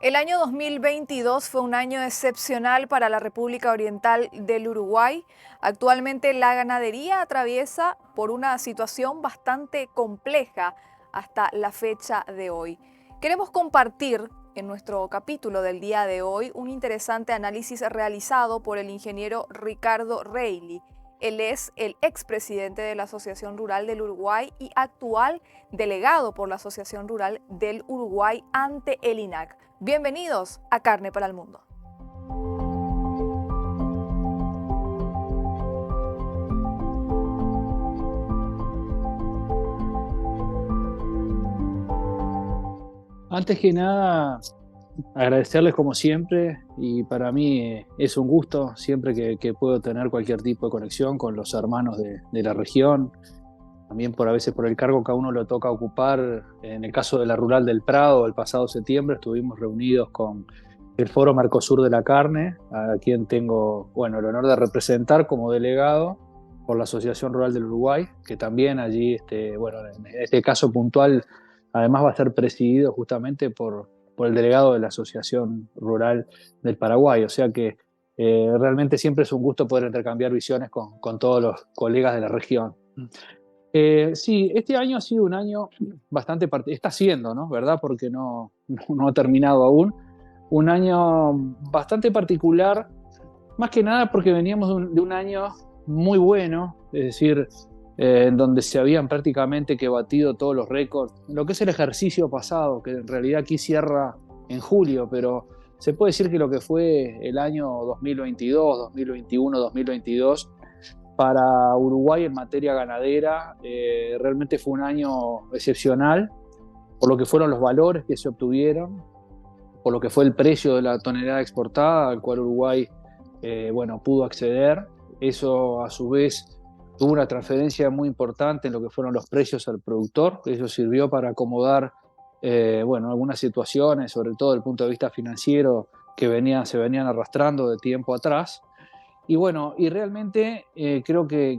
El año 2022 fue un año excepcional para la República Oriental del Uruguay. Actualmente la ganadería atraviesa por una situación bastante compleja hasta la fecha de hoy. Queremos compartir en nuestro capítulo del día de hoy un interesante análisis realizado por el ingeniero Ricardo Reilly. Él es el expresidente de la Asociación Rural del Uruguay y actual delegado por la Asociación Rural del Uruguay ante el INAC. Bienvenidos a Carne para el Mundo. Antes que nada, agradecerles como siempre y para mí es un gusto siempre que puedo tener cualquier tipo de conexión con los hermanos de la región, también por a veces por el cargo que a uno le toca ocupar. En el caso de la Rural del Prado, el pasado septiembre estuvimos reunidos con el Foro Mercosur de la Carne, a quien tengo el honor de representar como delegado por la Asociación Rural del Uruguay, que también allí, en este caso puntual, además va a ser presidido justamente por el delegado de la Asociación Rural del Paraguay. O sea que realmente siempre es un gusto poder intercambiar visiones con todos los colegas de la región. Sí, este año ha sido un año bastante está siendo, ¿no? ¿Verdad? Porque no ha terminado aún. Un año bastante particular, más que nada porque veníamos de un año muy bueno, es decir, en donde se habían prácticamente que batido todos los récords. Lo que es el ejercicio pasado, que en realidad aquí cierra en julio, pero se puede decir que lo que fue el año 2022, 2021, 2022, para Uruguay en materia ganadera, realmente fue un año excepcional por lo que fueron los valores que se obtuvieron, por lo que fue el precio de la tonelada exportada al cual Uruguay pudo acceder. Eso a su vez tuvo una transferencia muy importante en lo que fueron los precios al productor. Eso sirvió para acomodar algunas situaciones, sobre todo desde el punto de vista financiero, que se venían arrastrando de tiempo atrás. Y realmente creo que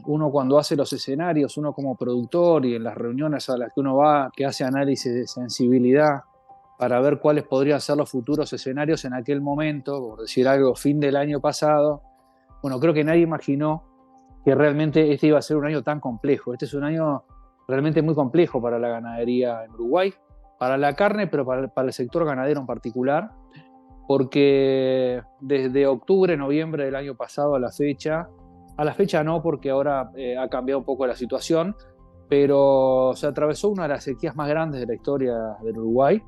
uno cuando hace los escenarios, uno como productor y en las reuniones a las que uno va, que hace análisis de sensibilidad para ver cuáles podrían ser los futuros escenarios en aquel momento, por decir algo, fin del año pasado, creo que nadie imaginó que realmente este iba a ser un año tan complejo. Este es un año realmente muy complejo para la ganadería en Uruguay, para la carne, pero para el sector ganadero en particular, porque desde octubre, noviembre del año pasado a la fecha no, porque ahora ha cambiado un poco la situación, pero se atravesó una de las sequías más grandes de la historia del Uruguay.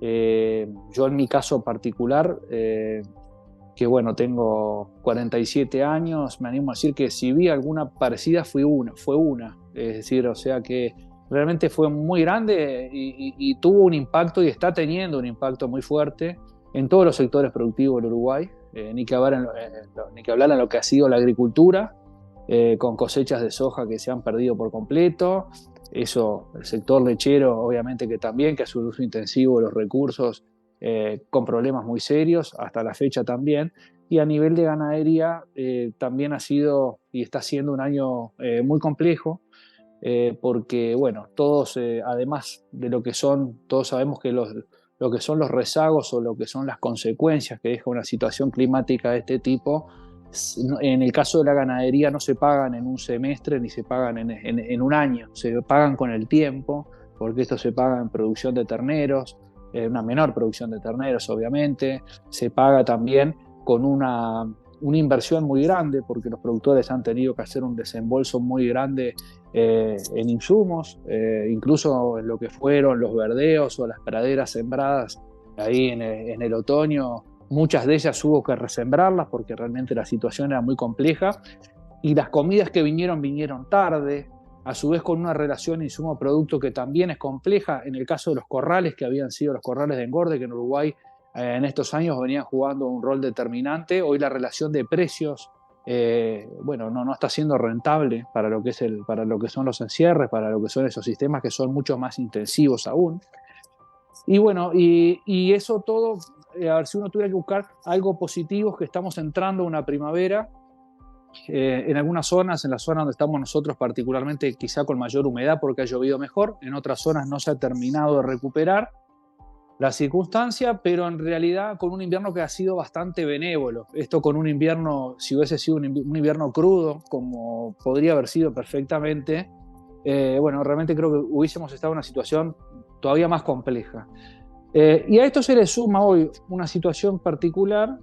Yo en mi caso particular, tengo 47 años, me animo a decir que si vi alguna parecida fue una. Es decir, o sea que realmente fue muy grande y tuvo un impacto y está teniendo un impacto muy fuerte en todos los sectores productivos del Uruguay, ni que hablar en lo que ha sido la agricultura, con cosechas de soja que se han perdido por completo. Eso, el sector lechero, obviamente que también, que hace un uso intensivo de los recursos, con problemas muy serios, hasta la fecha también. Y a nivel de ganadería, también ha sido y está siendo un año muy complejo, porque, todos, además de lo que son, todos sabemos que lo que son los rezagos o lo que son las consecuencias que deja una situación climática de este tipo, en el caso de la ganadería no se pagan en un semestre ni se pagan en un año, se pagan con el tiempo, porque esto se paga en producción de terneros, una menor producción de terneros obviamente, se paga también con una inversión muy grande, porque los productores han tenido que hacer un desembolso muy grande en insumos, incluso en lo que fueron los verdeos o las praderas sembradas ahí en el otoño. Muchas de ellas hubo que resembrarlas porque realmente la situación era muy compleja, y las comidas que vinieron tarde, a su vez con una relación insumo-producto que también es compleja. En el caso de los corrales, que habían sido los corrales de engorde, que en Uruguay en estos años venían jugando un rol determinante, hoy la relación de precios no está siendo rentable para lo que son los encierres, para lo que son esos sistemas que son mucho más intensivos aún. Y eso todo, a ver, si uno tuviera que buscar algo positivo, es que estamos entrando a una primavera, en algunas zonas, en la zona donde estamos nosotros particularmente, quizá con mayor humedad porque ha llovido mejor, en otras zonas no se ha terminado de recuperar, la circunstancia, pero en realidad con un invierno que ha sido bastante benévolo. Esto con un invierno, si hubiese sido un invierno crudo, como podría haber sido perfectamente, bueno, realmente creo que hubiésemos estado en una situación todavía más compleja. Y a esto se le suma hoy una situación particular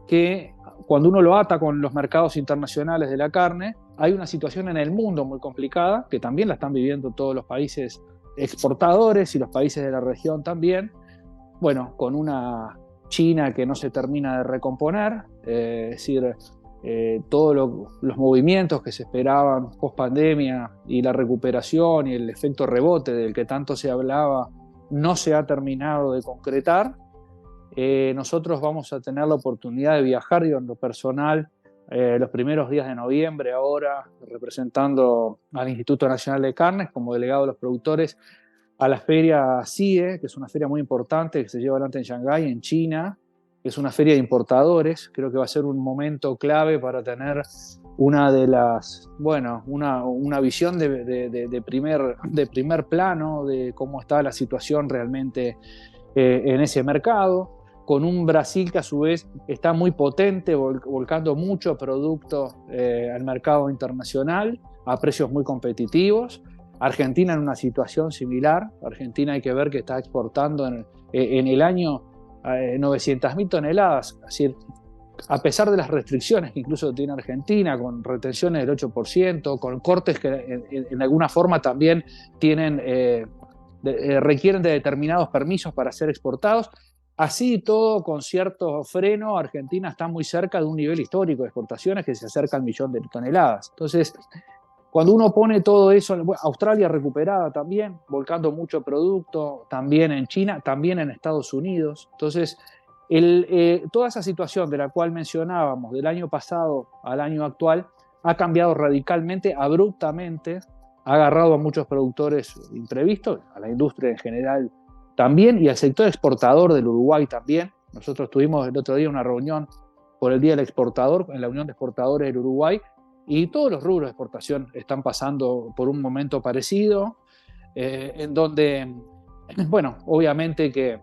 que cuando uno lo ata con los mercados internacionales de la carne, hay una situación en el mundo muy complicada, que también la están viviendo todos los países exportadores y los países de la región también, bueno, con una China que no se termina de recomponer, es decir, todos los movimientos que se esperaban post pandemia y la recuperación y el efecto rebote del que tanto se hablaba no se ha terminado de concretar. Nosotros vamos a tener la oportunidad de viajar, digo, en lo personal, los primeros días de noviembre, ahora representando al Instituto Nacional de Carnes como delegado de los productores, a la feria CIE, que es una feria muy importante que se lleva adelante en Shanghái, en China, que es una feria de importadores. Creo que va a ser un momento clave para tener una de las, bueno, una visión de primer plano de cómo está la situación realmente en ese mercado, con un Brasil que a su vez está muy potente, volcando mucho producto al mercado internacional a precios muy competitivos. Argentina en una situación similar. Argentina hay que ver que está exportando en el año 900.000 toneladas, es decir, a pesar de las restricciones que incluso tiene Argentina, con retenciones del 8%, con cortes que en alguna forma también tienen, requieren de determinados permisos para ser exportados. Así todo, con cierto freno, Argentina está muy cerca de un nivel histórico de exportaciones que se acerca al 1.000.000 de toneladas. Entonces, cuando uno pone todo eso, Australia recuperada también, volcando mucho producto, también en China, también en Estados Unidos. Entonces, toda esa situación de la cual mencionábamos del año pasado al año actual ha cambiado radicalmente, abruptamente, ha agarrado a muchos productores imprevistos, a la industria en general también, y al sector exportador del Uruguay también. Nosotros tuvimos el otro día una reunión por el Día del Exportador, en la Unión de Exportadores del Uruguay, y todos los rubros de exportación están pasando por un momento parecido, en donde, bueno, obviamente que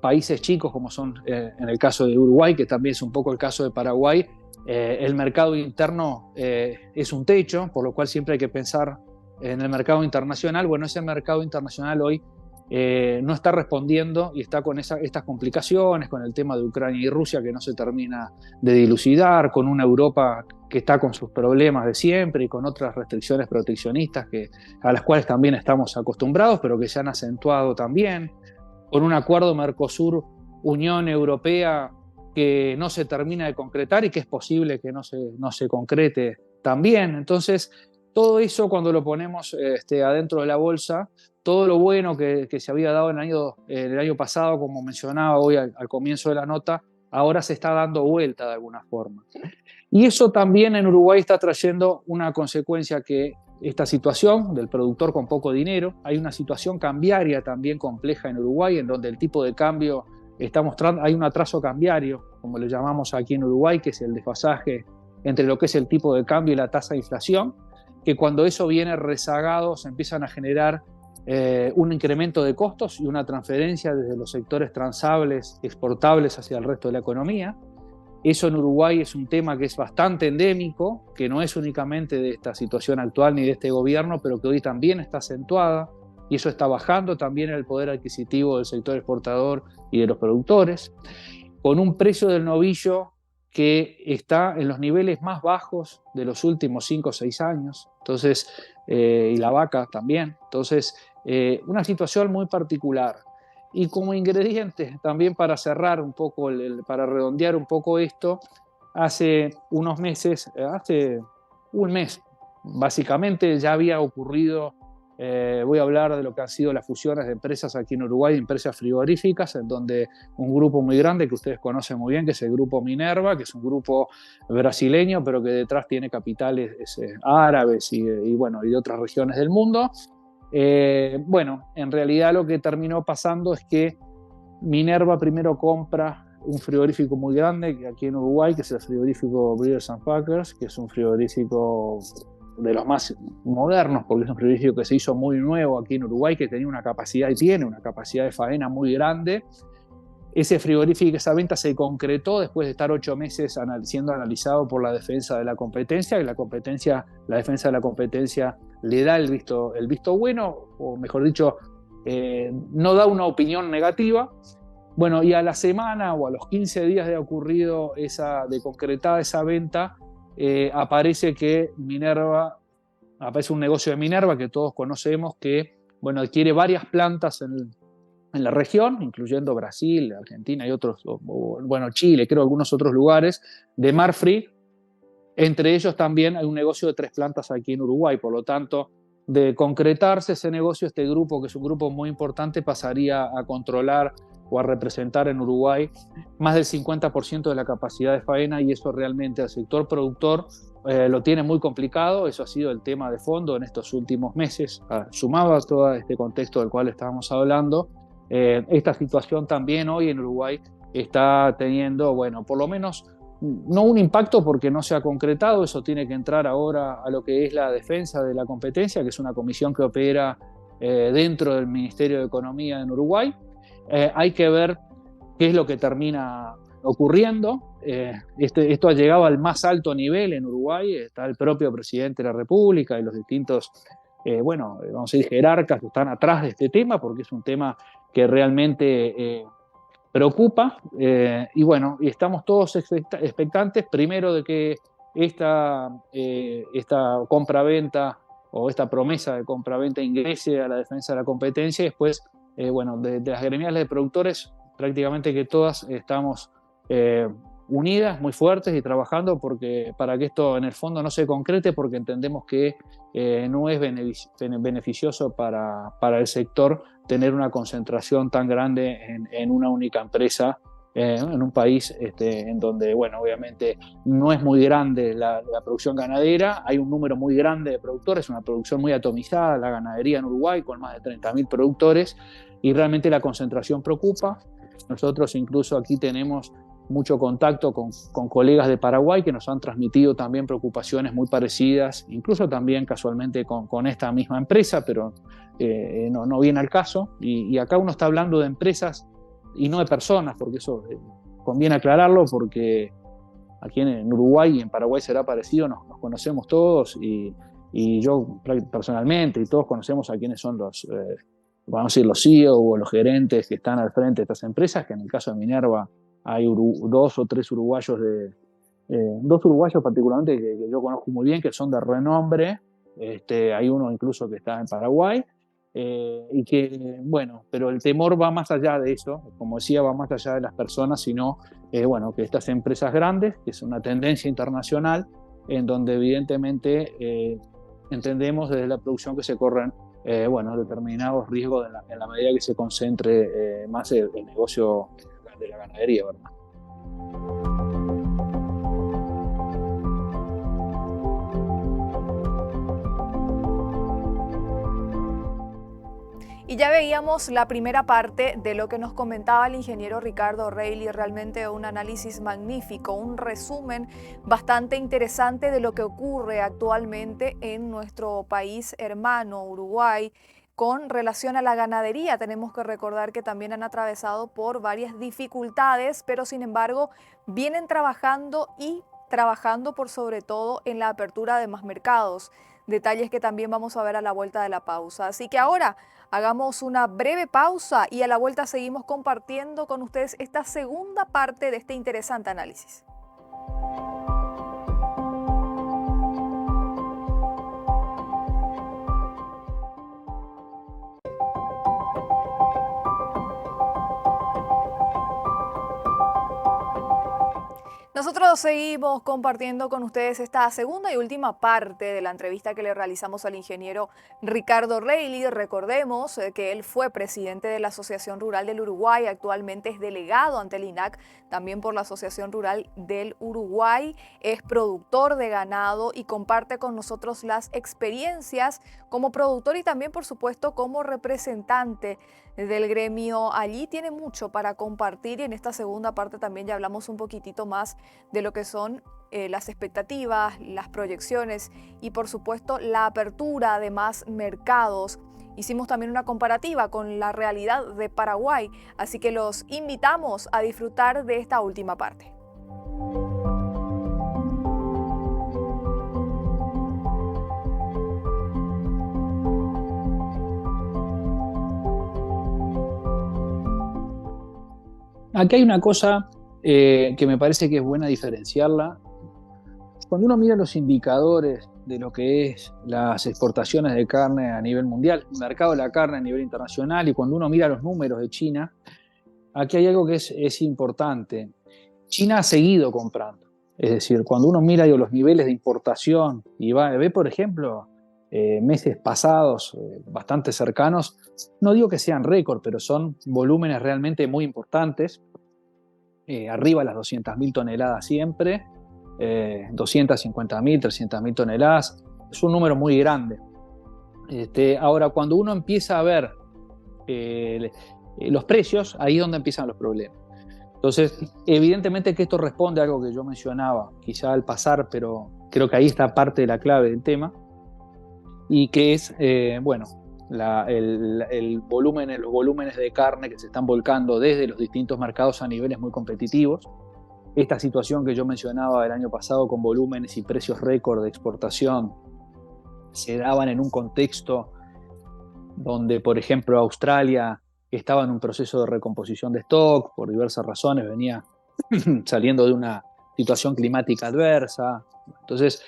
países chicos como son en el caso de Uruguay, que también es un poco el caso de Paraguay, el mercado interno es un techo, por lo cual siempre hay que pensar en el mercado internacional. Bueno, ese mercado internacional hoy no está respondiendo y está con estas complicaciones, con el tema de Ucrania y Rusia que no se termina de dilucidar, con una Europa que está con sus problemas de siempre y con otras restricciones proteccionistas a las cuales también estamos acostumbrados, pero que se han acentuado también, con un acuerdo Mercosur-Unión Europea que no se termina de concretar y que es posible que no se concrete también. Entonces, todo eso cuando lo ponemos adentro de la bolsa, todo lo bueno que se había dado en el año pasado, como mencionaba hoy al comienzo de la nota, ahora se está dando vuelta de alguna forma. Y eso también en Uruguay está trayendo una consecuencia, que esta situación del productor con poco dinero, hay una situación cambiaria también compleja en Uruguay, en donde el tipo de cambio está mostrando, hay un atraso cambiario, como le llamamos aquí en Uruguay, que es el desfasaje entre lo que es el tipo de cambio y la tasa de inflación, que cuando eso viene rezagado se empiezan a generar un incremento de costos y una transferencia desde los sectores transables, exportables hacia el resto de la economía. Eso en Uruguay es un tema que es bastante endémico, que no es únicamente de esta situación actual ni de este gobierno, pero que hoy también está acentuada, y eso está bajando también el poder adquisitivo del sector exportador y de los productores, con un precio del novillo que está en los niveles más bajos de los últimos 5 o 6 años, entonces, y la vaca también. Entonces, una situación muy particular. Y como ingrediente, también para cerrar un poco, para redondear un poco esto, hace unos meses, hace un mes, básicamente ya había ocurrido, voy a hablar de lo que han sido las fusiones de empresas aquí en Uruguay, empresas frigoríficas, en donde un grupo muy grande que ustedes conocen muy bien, que es el grupo Minerva, que es un grupo brasileño, pero que detrás tiene capitales árabes y bueno, y de otras regiones del mundo. Bueno, en realidad lo que terminó pasando es que Minerva primero compra un frigorífico muy grande aquí en Uruguay, que es el frigorífico Breeders and Packers, que es un frigorífico de los más modernos, porque es un frigorífico que se hizo muy nuevo aquí en Uruguay, que tenía una capacidad y tiene una capacidad de faena muy grande. Ese frigorífico, esa venta se concretó después de estar 8 meses siendo analizado por la defensa de la competencia, y la defensa de la competencia le da el visto bueno, o mejor dicho, no da una opinión negativa. Bueno, y a la semana o a los 15 días de ocurrido de concretada esa venta, aparece un negocio de Minerva que todos conocemos, que bueno, adquiere varias plantas en la región, incluyendo Brasil, Argentina y otros, bueno, Chile, creo, algunos otros lugares, de Marfrig. Entre ellos también hay un negocio de 3 plantas aquí en Uruguay. Por lo tanto, de concretarse ese negocio, este grupo, que es un grupo muy importante, pasaría a controlar o a representar en Uruguay más del 50% de la capacidad de faena, y eso realmente al sector productor lo tiene muy complicado. Eso ha sido el tema de fondo en estos últimos meses, sumado a todo este contexto del cual estábamos hablando. Esta situación también hoy en Uruguay está teniendo, bueno, por lo menos no un impacto porque no se ha concretado. Eso tiene que entrar ahora a lo que es la defensa de la competencia, que es una comisión que opera dentro del Ministerio de Economía en Uruguay. Hay que ver qué es lo que termina ocurriendo. Esto ha llegado al más alto nivel en Uruguay. Está el propio presidente de la República y los distintos, vamos a decir, jerarcas que están atrás de este tema, porque es un tema que realmente preocupa. Y bueno, y estamos todos expectantes, primero, de que esta compra-venta o esta promesa de compra-venta ingrese a la defensa de la competencia, y después, de las gremiales de productores, prácticamente que todas estamos unidas, muy fuertes, y trabajando para que esto en el fondo no se concrete, porque entendemos que no es beneficioso para el sector tener una concentración tan grande en una única empresa, en un país en donde, bueno, obviamente no es muy grande la producción ganadera. Hay un número muy grande de productores, una producción muy atomizada, la ganadería en Uruguay, con más de 30.000 productores, y realmente la concentración preocupa. Nosotros incluso aquí tenemos mucho contacto con colegas de Paraguay que nos han transmitido también preocupaciones muy parecidas, incluso también casualmente con esta misma empresa, pero no viene al caso. Y acá uno está hablando de empresas y no de personas, porque eso conviene aclararlo, porque aquí en Uruguay y en Paraguay será parecido, nos conocemos todos, y yo personalmente, y todos conocemos a quiénes son vamos a decir, los CEO o los gerentes que están al frente de estas empresas, que en el caso de Minerva hay 2 o 3 uruguayos, 2 uruguayos particularmente que yo conozco muy bien, que son de renombre. Hay uno incluso que está en Paraguay, y que, bueno, pero el temor va más allá de eso, como decía, va más allá de las personas, sino, que estas empresas grandes, que es una tendencia internacional, en donde evidentemente entendemos desde la producción que se corren determinados riesgos en la medida que se concentre más el negocio de la ganadería, ¿verdad? Y ya veíamos la primera parte de lo que nos comentaba el ingeniero Ricardo Reilly, realmente un análisis magnífico, un resumen bastante interesante de lo que ocurre actualmente en nuestro país hermano, Uruguay, con relación a la ganadería. Tenemos que recordar que también han atravesado por varias dificultades, pero sin embargo vienen trabajando por sobre todo en la apertura de más mercados. Detalles que también vamos a ver a la vuelta de la pausa. Así que ahora hagamos una breve pausa y a la vuelta seguimos compartiendo con ustedes esta segunda parte de este interesante análisis. Nosotros seguimos compartiendo con ustedes esta segunda y última parte de la entrevista que le realizamos al ingeniero Ricardo Reilly. Recordemos que él fue presidente de la Asociación Rural del Uruguay, actualmente es delegado ante el INAC, también por la Asociación Rural del Uruguay, es productor de ganado y comparte con nosotros las experiencias como productor y también, por supuesto, como representante del gremio. Allí tiene mucho para compartir, y en esta segunda parte también ya hablamos un poquitito más de lo que son las expectativas, las proyecciones y por supuesto la apertura de más mercados. Hicimos también una comparativa con la realidad de Paraguay, así que los invitamos a disfrutar de esta última parte. Aquí hay una cosa que me parece que es buena diferenciarla. Cuando uno mira los indicadores de lo que es las exportaciones de carne a nivel mundial, el mercado de la carne a nivel internacional, y cuando uno mira los números de China, aquí hay algo que es importante. China ha seguido comprando. Es decir, cuando uno mira los niveles de importación y ve, por ejemplo, meses pasados bastante cercanos, no digo que sean récord, pero son volúmenes realmente muy importantes, arriba de las 200.000 toneladas siempre, 250.000, 300.000 toneladas, es un número muy grande. Ahora, cuando uno empieza a ver los precios, ahí es donde empiezan los problemas. Entonces, evidentemente que esto responde a algo que yo mencionaba, quizá al pasar, pero creo que ahí está parte de la clave del tema, y que es, los volúmenes de carne que se están volcando desde los distintos mercados a niveles muy competitivos. Esta situación que yo mencionaba el año pasado con volúmenes y precios récord de exportación se daban en un contexto donde, por ejemplo, Australia estaba en un proceso de recomposición de stock, por diversas razones venía saliendo de una situación climática adversa. Entonces,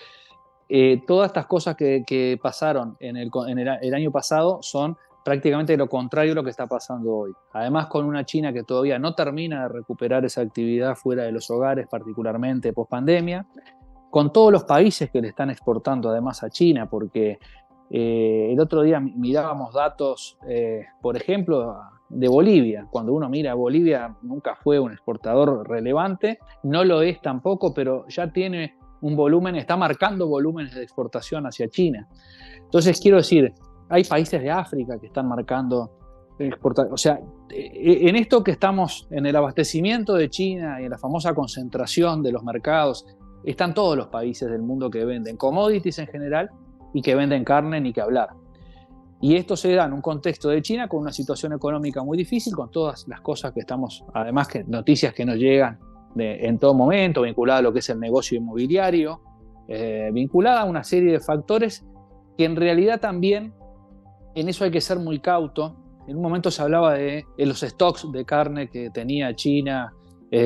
todas estas cosas que pasaron en el año pasado son prácticamente lo contrario de lo que está pasando hoy. Además, con una China que todavía no termina de recuperar esa actividad fuera de los hogares, particularmente post-pandemia, con todos los países que le están exportando además a China, porque el otro día mirábamos datos, por ejemplo, de Bolivia. Cuando uno mira a Bolivia, nunca fue un exportador relevante, no lo es tampoco, pero ya tiene un volumen, está marcando volúmenes de exportación hacia China. Entonces, quiero decir, hay países de África que están marcando exportación. O sea, en esto que estamos, en el abastecimiento de China y en la famosa concentración de los mercados, están todos los países del mundo que venden commodities en general y que venden carne, ni que hablar. Y esto se da en un contexto de China con una situación económica muy difícil, con todas las cosas que estamos, además que noticias que nos llegan en todo momento, vinculada a lo que es el negocio inmobiliario, vinculada a una serie de factores que en realidad también, en eso hay que ser muy cauto. En un momento se hablaba de los stocks de carne que tenía China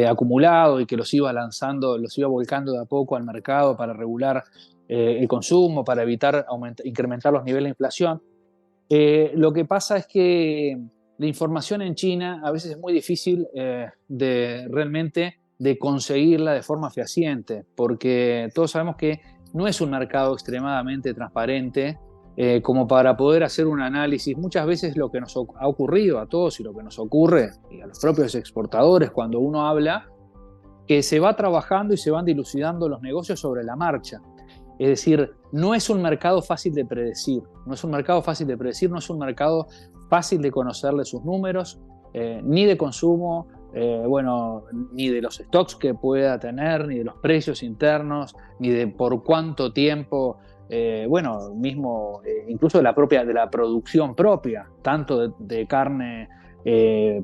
acumulado y que los iba lanzando, los iba volcando de a poco al mercado para regular el consumo, para evitar incrementar los niveles de inflación. Lo que pasa es que la información en China a veces es muy difícil realmente de conseguirla de forma fehaciente, porque todos sabemos que no es un mercado extremadamente transparente como para poder hacer un análisis. Muchas veces lo que nos ha ocurrido a todos y lo que nos ocurre y a los propios exportadores cuando uno habla, que se va trabajando y se van dilucidando los negocios sobre la marcha. Es decir, no es un mercado fácil de predecir, no es un mercado fácil de conocerle sus números, ni de consumo, ni de los stocks que pueda tener, ni de los precios internos, ni de por cuánto tiempo, incluso de la producción propia, tanto de carne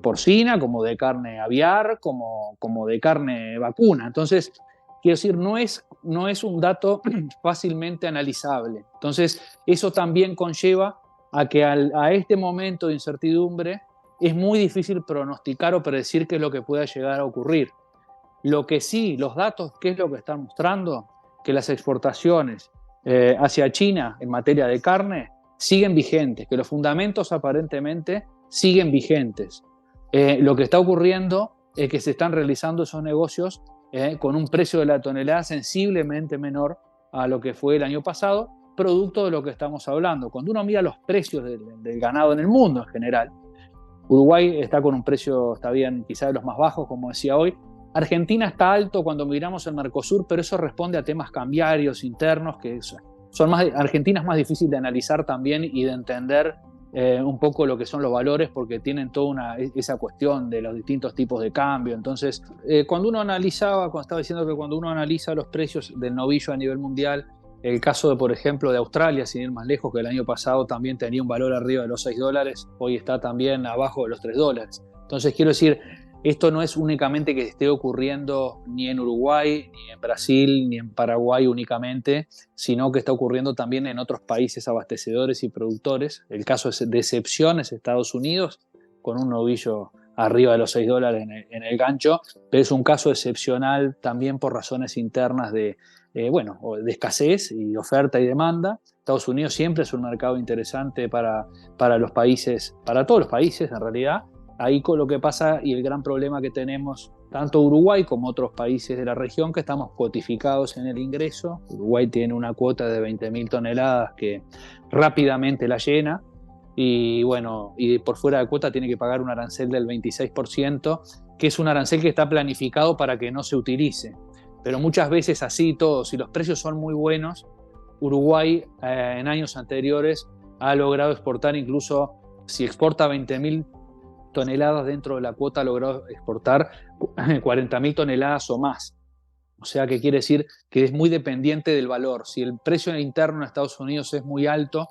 porcina, como de carne aviar, como de carne vacuna. Entonces, quiero decir, no es un dato fácilmente analizable. Entonces, eso también conlleva a que a este momento de incertidumbre es muy difícil pronosticar o predecir qué es lo que pueda llegar a ocurrir. Lo que sí, los datos, ¿qué es lo que están mostrando? Que las exportaciones hacia China en materia de carne siguen vigentes, que los fundamentos aparentemente siguen vigentes. Lo que está ocurriendo es que se están realizando esos negocios con un precio de la tonelada sensiblemente menor a lo que fue el año pasado, producto de lo que estamos hablando. Cuando uno mira los precios del ganado en el mundo en general, Uruguay está con un precio, está bien, quizá de los más bajos, como decía hoy. Argentina está alto cuando miramos el Mercosur, pero eso responde a temas cambiarios internos, Argentina es más difícil de analizar también y de entender un poco lo que son los valores, porque tienen toda esa cuestión de los distintos tipos de cambio. Entonces, cuando estaba diciendo que cuando uno analiza los precios del novillo a nivel mundial, el caso de, por ejemplo, de Australia, sin ir más lejos, que el año pasado también tenía un valor arriba de los $6, hoy está también abajo de los $3. Entonces, quiero decir, esto no es únicamente que esté ocurriendo ni en Uruguay, ni en Brasil, ni en Paraguay únicamente, sino que está ocurriendo también en otros países abastecedores y productores. El caso de excepción es Estados Unidos, con un novillo arriba de los $6 en el gancho, pero es un caso excepcional también por razones internas de escasez y oferta y demanda. Estados Unidos siempre es un mercado interesante para los países, para todos los países en realidad. Ahí con lo que pasa y el gran problema que tenemos, tanto Uruguay como otros países de la región, que estamos cuotificados en el ingreso. Uruguay tiene una cuota de 20.000 toneladas que rápidamente la llena, y por fuera de cuota tiene que pagar un arancel del 26%, que es un arancel que está planificado para que no se utilice. Pero muchas veces así todo, si los precios son muy buenos, Uruguay en años anteriores ha logrado exportar, incluso si exporta 20.000 toneladas dentro de la cuota, ha logrado exportar 40.000 toneladas o más. O sea, que quiere decir que es muy dependiente del valor. Si el precio interno en Estados Unidos es muy alto,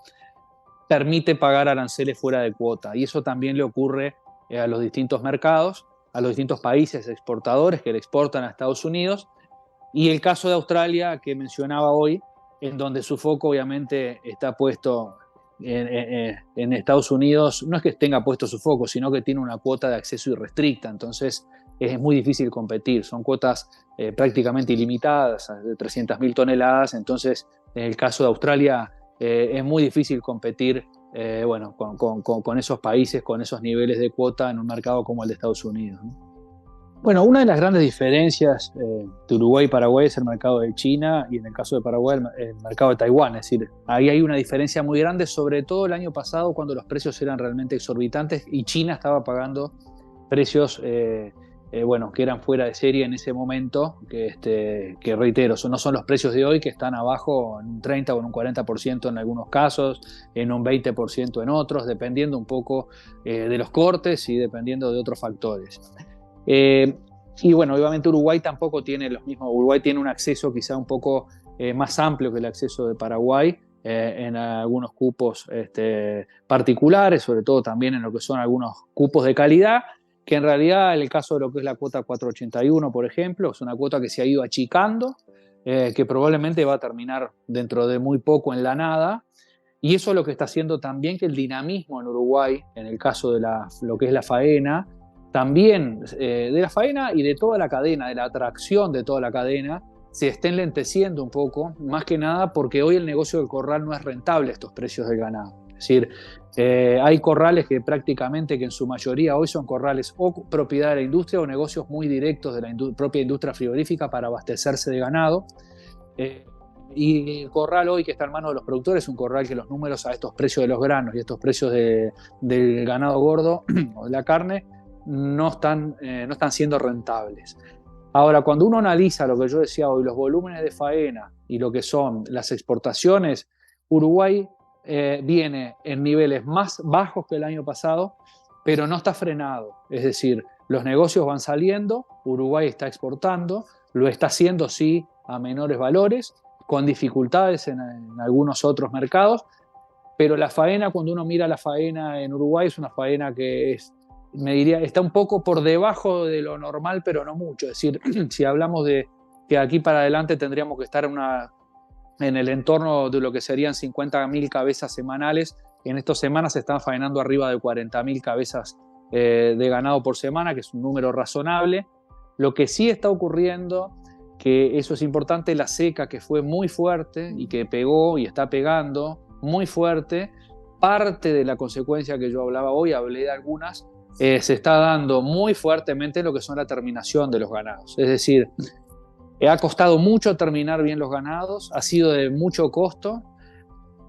permite pagar aranceles fuera de cuota. Y eso también le ocurre a los distintos mercados, a los distintos países exportadores que le exportan a Estados Unidos. Y el caso de Australia, que mencionaba hoy, en donde su foco obviamente está puesto en Estados Unidos, no es que tenga puesto su foco, sino que tiene una cuota de acceso irrestricta. Entonces es muy difícil competir. Son cuotas prácticamente ilimitadas, de 300.000 toneladas. Entonces, en el caso de Australia, es muy difícil competir con esos países, con esos niveles de cuota en un mercado como el de Estados Unidos, ¿no? Bueno, una de las grandes diferencias de Uruguay y Paraguay es el mercado de China, y en el caso de Paraguay el mercado de Taiwán. Es decir, ahí hay una diferencia muy grande, sobre todo el año pasado, cuando los precios eran realmente exorbitantes y China estaba pagando precios que eran fuera de serie en ese momento, que reitero, no son los precios de hoy, que están abajo en un 30 o en un 40% en algunos casos, en un 20% en otros, dependiendo un poco de los cortes y dependiendo de otros factores. Obviamente Uruguay tampoco tiene los mismos. Uruguay tiene un acceso quizá un poco más amplio que el acceso de Paraguay en algunos cupos particulares, sobre todo también en lo que son algunos cupos de calidad, que en realidad en el caso de lo que es la cuota 481, por ejemplo, es una cuota que se ha ido achicando, que probablemente va a terminar dentro de muy poco en la nada. Y eso es lo que está haciendo también que el dinamismo en Uruguay, en el caso de lo que es la faena, también de la faena y de toda la cadena, de la atracción de toda la cadena, se esté enlenteciendo un poco, más que nada porque hoy el negocio del corral no es rentable, estos precios del ganado. Es decir, hay corrales que prácticamente, que en su mayoría hoy son corrales o propiedad de la industria o negocios muy directos de la propia industria frigorífica para abastecerse de ganado. Y el corral hoy que está en manos de los productores es un corral que los números a estos precios de los granos y estos precios del ganado gordo o de la carne no están siendo rentables. Ahora, cuando uno analiza lo que yo decía hoy, los volúmenes de faena y lo que son las exportaciones, Uruguay viene en niveles más bajos que el año pasado, pero no está frenado. Es decir, los negocios van saliendo, Uruguay está exportando, lo está haciendo sí a menores valores, con dificultades en algunos otros mercados, pero la faena, cuando uno mira la faena en Uruguay, es una faena que está un poco por debajo de lo normal, pero no mucho. Es decir, si hablamos de que aquí para adelante tendríamos que estar en el entorno de lo que serían 50.000 cabezas semanales, en estas semanas se están faenando arriba de 40.000 cabezas de ganado por semana, que es un número razonable. Lo que sí está ocurriendo, que eso es importante, la seca que fue muy fuerte y que pegó y está pegando muy fuerte, parte de la consecuencia que yo hablaba hoy, hablé de algunas, se está dando muy fuertemente en lo que son la terminación de los ganados. Es decir, ha costado mucho terminar bien los ganados, ha sido de mucho costo,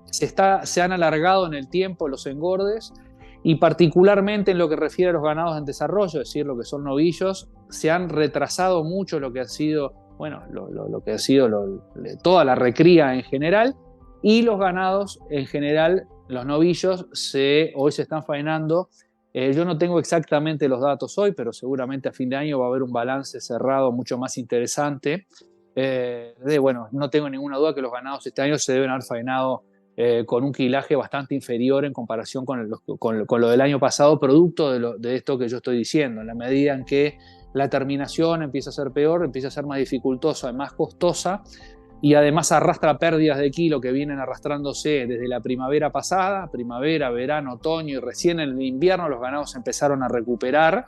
se han alargado en el tiempo los engordes, y particularmente en lo que refiere a los ganados en desarrollo, es decir, lo que son novillos, se han retrasado mucho lo que ha sido, lo que ha sido toda la recría en general, y los ganados en general los novillos hoy se están faenando. Yo no tengo exactamente los datos hoy, pero seguramente a fin de año va a haber un balance cerrado mucho más interesante. Bueno, no tengo ninguna duda que los ganados este año se deben haber faenado con un quilaje bastante inferior en comparación con lo del año pasado, producto de esto que yo estoy diciendo. En la medida en que la terminación empieza a ser peor, empieza a ser más dificultosa, más costosa, y además arrastra pérdidas de kilo que vienen arrastrándose desde la primavera pasada, primavera, verano, otoño, y recién en el invierno los ganados empezaron a recuperar.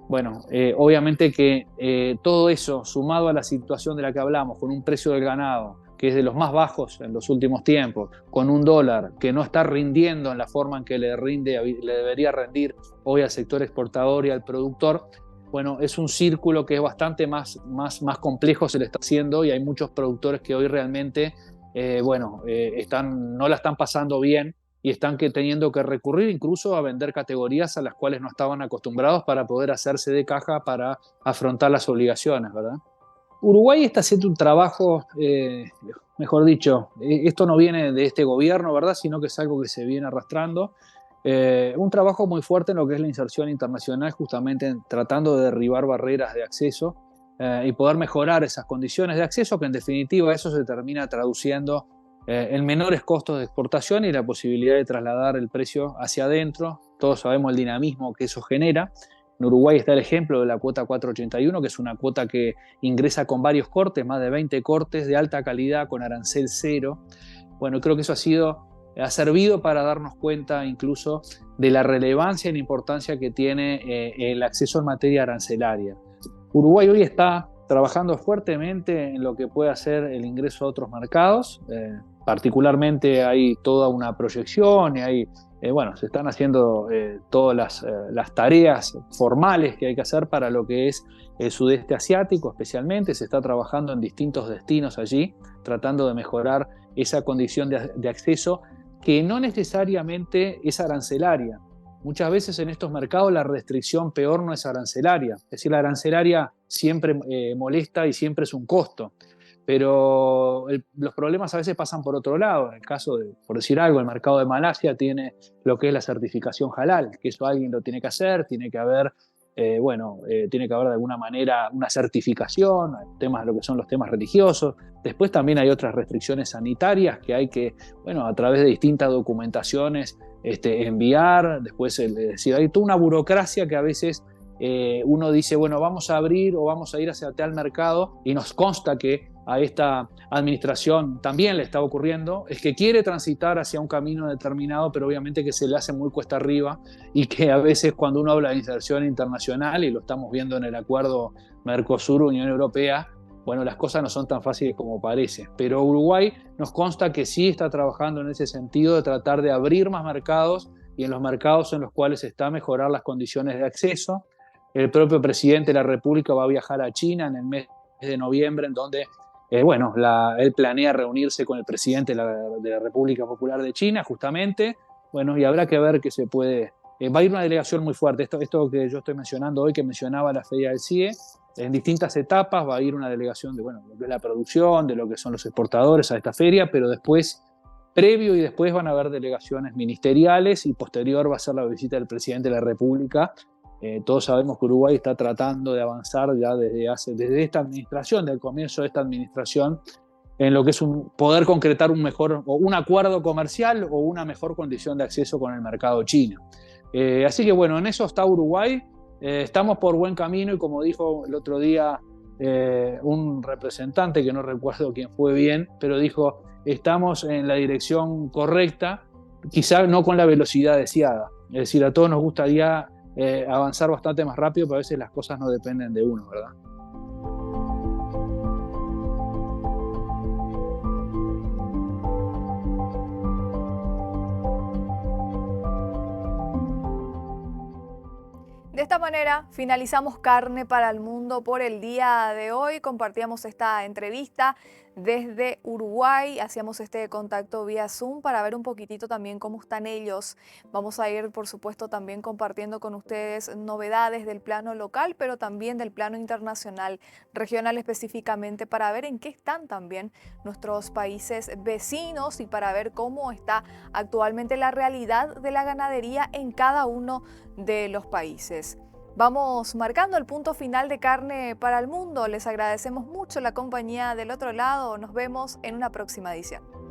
Bueno, obviamente que todo eso, sumado a la situación de la que hablamos, con un precio del ganado que es de los más bajos en los últimos tiempos, con un dólar que no está rindiendo en la forma en que le debería rendir hoy al sector exportador y al productor, bueno, es un círculo que es bastante más complejo, se le está haciendo, y hay muchos productores que hoy realmente no la están pasando bien y están teniendo que recurrir incluso a vender categorías a las cuales no estaban acostumbrados para poder hacerse de caja para afrontar las obligaciones, ¿verdad? Uruguay está haciendo un trabajo, mejor dicho, esto no viene de este gobierno, ¿verdad? Sino que es algo que se viene arrastrando. Un trabajo muy fuerte en lo que es la inserción internacional, justamente tratando de derribar barreras de acceso y poder mejorar esas condiciones de acceso, que en definitiva eso se termina traduciendo en menores costos de exportación y la posibilidad de trasladar el precio hacia adentro. Todos sabemos el dinamismo que eso genera. En Uruguay está el ejemplo de la cuota 481, que es una cuota que ingresa con varios cortes, más de 20 cortes de alta calidad con arancel cero. Bueno, creo que eso ha servido para darnos cuenta incluso de la relevancia y la importancia que tiene el acceso en materia arancelaria. Uruguay hoy está trabajando fuertemente en lo que puede hacer el ingreso a otros mercados. Particularmente hay toda una proyección y se están haciendo todas las tareas formales que hay que hacer para lo que es el sudeste asiático especialmente. Se está trabajando en distintos destinos allí, tratando de mejorar esa condición de acceso que no necesariamente es arancelaria. Muchas veces en estos mercados la restricción peor no es arancelaria. Es decir, la arancelaria siempre molesta y siempre es un costo. Pero los problemas a veces pasan por otro lado. En el caso de, por decir algo, el mercado de Malasia tiene lo que es la certificación halal, que eso alguien lo tiene que hacer, tiene que haber de alguna manera una certificación, temas, lo que son los temas religiosos. Después también hay otras restricciones sanitarias que hay que, a través de distintas documentaciones enviar. Después, es decir, hay toda una burocracia que a veces uno dice, vamos a abrir o vamos a ir hacia tal mercado, y nos consta que a esta administración también le está ocurriendo, es que quiere transitar hacia un camino determinado, pero obviamente que se le hace muy cuesta arriba, y que a veces cuando uno habla de inserción internacional, y lo estamos viendo en el acuerdo Mercosur-Unión Europea, las cosas no son tan fáciles como parece. Pero Uruguay nos consta que sí está trabajando en ese sentido de tratar de abrir más mercados, y en los mercados en los cuales está mejorar las condiciones de acceso. El propio presidente de la República va a viajar a China en el mes de noviembre, en donde él planea reunirse con el presidente de la República Popular de China, justamente. Y habrá que ver que se puede. Va a ir una delegación muy fuerte. Esto que yo estoy mencionando hoy, que mencionaba la Feria del CIE, en distintas etapas va a ir una delegación de lo que es la producción, de lo que son los exportadores a esta feria, pero después, previo y después, van a haber delegaciones ministeriales, y posterior va a ser la visita del presidente de la República. Todos sabemos que Uruguay está tratando de avanzar ya desde esta administración, del comienzo de esta administración, en lo que es poder concretar un acuerdo comercial o una mejor condición de acceso con el mercado chino. Así que en eso está Uruguay. Estamos por buen camino, y como dijo el otro día un representante, que no recuerdo quién fue bien, pero dijo, estamos en la dirección correcta, quizá no con la velocidad deseada. Es decir, a todos nos gustaría avanzar bastante más rápido, pero a veces las cosas no dependen de uno, ¿verdad? De esta manera finalizamos Carne para el Mundo por el día de hoy. Compartíamos esta entrevista desde Uruguay. Hacíamos este contacto vía Zoom para ver un poquitito también cómo están ellos. Vamos a ir, por supuesto, también compartiendo con ustedes novedades del plano local, pero también del plano internacional, regional específicamente, para ver en qué están también nuestros países vecinos y para ver cómo está actualmente la realidad de la ganadería en cada uno de los países. Vamos marcando el punto final de Carne para el Mundo. Les agradecemos mucho la compañía del otro lado. Nos vemos en una próxima edición.